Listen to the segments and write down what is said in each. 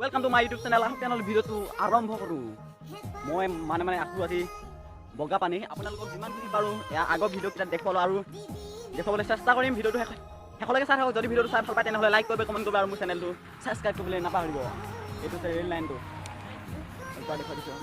Welcome to my YouTube channel. আহক তেনেহ'লে ভিডিঅ'টো আৰম্ভ কৰোঁ। মই মানে আছোঁ আজি বগা পানী। আপোনালোকক যিমানখিনি পাৰোঁ আগৰ ভিডিঅ'কেইটাত দেখুৱালোঁ আৰু দেখুৱাবলৈ চেষ্টা কৰিম। ভিডিঅ'টো শেষলৈকে চাই থাকক। যদি ভিডিঅ'টো চাই ভাল পায় তেনেহ'লে লাইক কৰিব, কমেণ্ট কৰিব আৰু মোৰ চেনেলটো ছাবস্ক্ৰাইব কৰিবলৈ নাপাহৰিব। এইটো হৈছে ৰেল লাইনটো দেখুৱাই দিছোঁ।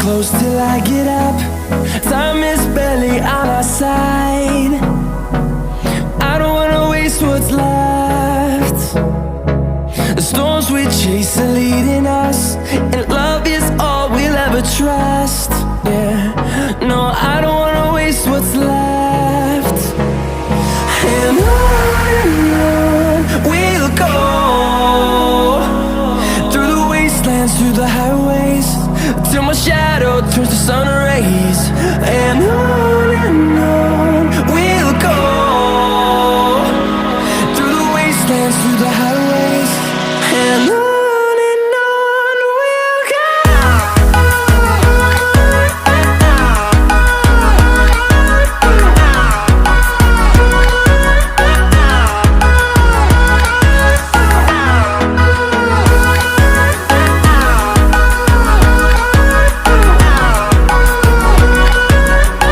Close till I get up. Time is barely on our side. I don't wanna waste what's left. The storms we chase are leading us, and love is all we'll ever trust. Yeah, no, I don't wanna waste what's left. And on we'll go, through the wastelands, through the highways, till my shadow turns to sun rays. And on